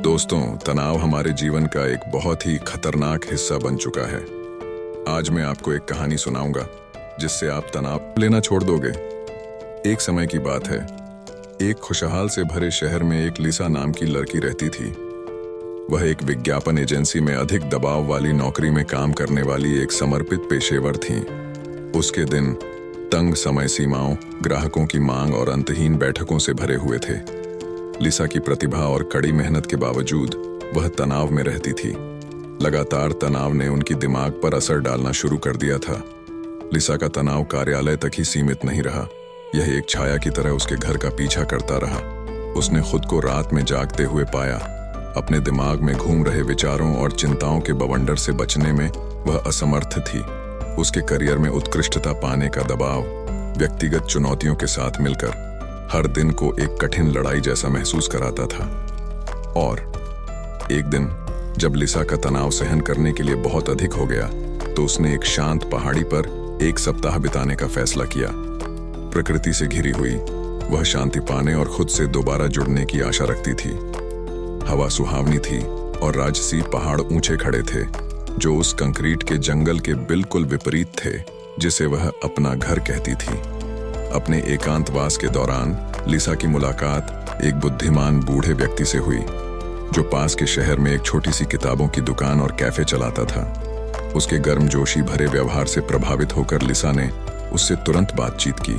दोस्तों, तनाव हमारे जीवन का एक बहुत ही खतरनाक हिस्सा बन चुका है। आज मैं आपको एक कहानी सुनाऊंगा जिससे आप तनाव लेना छोड़ दोगे। एक समय की बात है, एक खुशहाल से भरे शहर में एक लिसा नाम की लड़की रहती थी। वह एक विज्ञापन एजेंसी में अधिक दबाव वाली नौकरी में काम करने वाली एक समर्पित पेशेवर थीं। उसके दिन तंग समय सीमाओं, ग्राहकों की मांग और अंतहीन बैठकों से भरे हुए थे। लिसा की प्रतिभा और कड़ी मेहनत के बावजूद वह तनाव में रहती थी। लगातार तनाव ने उनकी दिमाग पर असर डालना शुरू कर दिया था। लिसा का तनाव कार्यालय तक ही सीमित नहीं रहा, यह एक छाया की तरह उसके घर का पीछा करता रहा। उसने खुद को रात में जागते हुए पाया। अपने दिमाग में घूम रहे विचारों और चिंताओं के बवंडर से बचने में वह असमर्थ थी। उसके करियर में उत्कृष्टता पाने का दबाव व्यक्तिगत चुनौतियों के साथ मिलकर हर दिन को एक कठिन लड़ाई जैसा महसूस कराता था। और एक दिन जब लिसा का तनाव सहन करने के लिए बहुत अधिक हो गया, तो उसने एक शांत पहाड़ी पर एक सप्ताह बिताने का फैसला किया। प्रकृति से घिरी हुई वह शांति पाने और खुद से दोबारा जुड़ने की आशा रखती थी। हवा सुहावनी थी और राजसी पहाड़ ऊंचे खड़े थे, जो उस कंक्रीट के जंगल के बिल्कुल विपरीत थे जिसे वह अपना घर कहती थी। अपने एकांतवास के दौरान लिसा की मुलाकात एक बुद्धिमान बूढ़े व्यक्ति से हुई, जो पास के शहर में एक छोटी सी किताबों की दुकान और कैफे चलाता था। उसके गर्मजोशी भरे व्यवहार से प्रभावित होकर लिसा ने उससे तुरंत बातचीत की।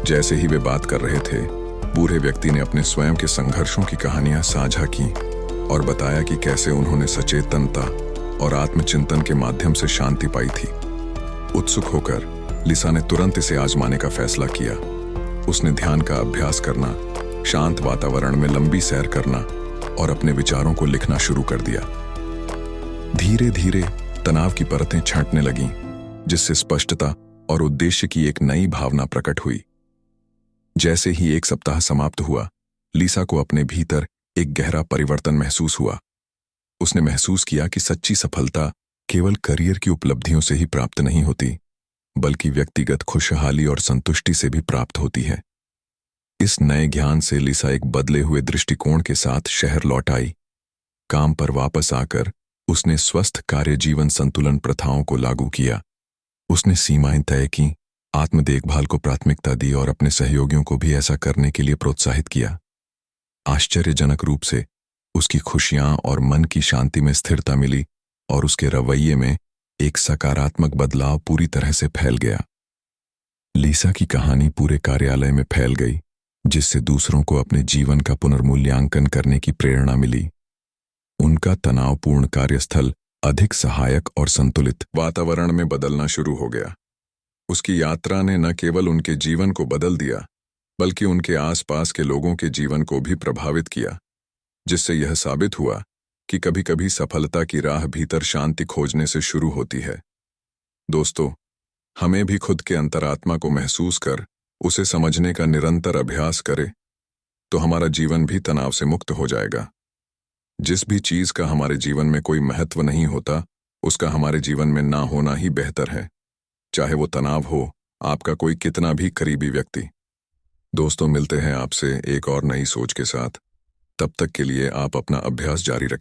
जैसे ही वे बात कर रहे थे, बूढ़े व्यक्ति ने अपने स्वयं के संघर्षों की कहानियां साझा की और बताया कि कैसे उन्होंने सचेतनता और आत्मचिंतन के माध्यम से शांति पाई थी। उत्सुक होकर लिसा ने तुरंत इसे आजमाने का फैसला किया। उसने ध्यान का अभ्यास करना, शांत वातावरण में लंबी सैर करना और अपने विचारों को लिखना शुरू कर दिया। धीरे धीरे तनाव की परतें छंटने लगीं, जिससे स्पष्टता और उद्देश्य की एक नई भावना प्रकट हुई। जैसे ही एक सप्ताह समाप्त हुआ, लिसा को अपने भीतर एक गहरा परिवर्तन महसूस हुआ। उसने महसूस किया कि सच्ची सफलता केवल करियर की उपलब्धियों से ही प्राप्त नहीं होती, बल्कि व्यक्तिगत खुशहाली और संतुष्टि से भी प्राप्त होती है। इस नए ज्ञान से लिसा एक बदले हुए दृष्टिकोण के साथ शहर लौट आई। काम पर वापस आकर उसने स्वस्थ कार्य जीवन संतुलन प्रथाओं को लागू किया। उसने सीमाएं तय की, आत्म देखभाल को प्राथमिकता दी और अपने सहयोगियों को भी ऐसा करने के लिए प्रोत्साहित किया। आश्चर्यजनक रूप से उसकी खुशियां और मन की शांति में स्थिरता मिली और उसके रवैये में एक सकारात्मक बदलाव पूरी तरह से फैल गया। लिसा की कहानी पूरे कार्यालय में फैल गई, जिससे दूसरों को अपने जीवन का पुनर्मूल्यांकन करने की प्रेरणा मिली। उनका तनावपूर्ण कार्यस्थल अधिक सहायक और संतुलित वातावरण में बदलना शुरू हो गया। उसकी यात्रा ने न केवल उनके जीवन को बदल दिया, बल्कि उनके आसपास के लोगों के जीवन को भी प्रभावित किया, जिससे यह साबित हुआ कि कभी-कभी सफलता की राह भीतर शांति खोजने से शुरू होती है। दोस्तों, हमें भी खुद के अंतरात्मा को महसूस कर उसे समझने का निरंतर अभ्यास करें, तो हमारा जीवन भी तनाव से मुक्त हो जाएगा। जिस भी चीज का हमारे जीवन में कोई महत्व नहीं होता, उसका हमारे जीवन में ना होना ही बेहतर है, चाहे वो तनाव हो आपका कोई कितना भी करीबी व्यक्ति। दोस्तों, मिलते हैं आपसे एक और नई सोच के साथ। तब तक के लिए आप अपना अभ्यास जारी रखें।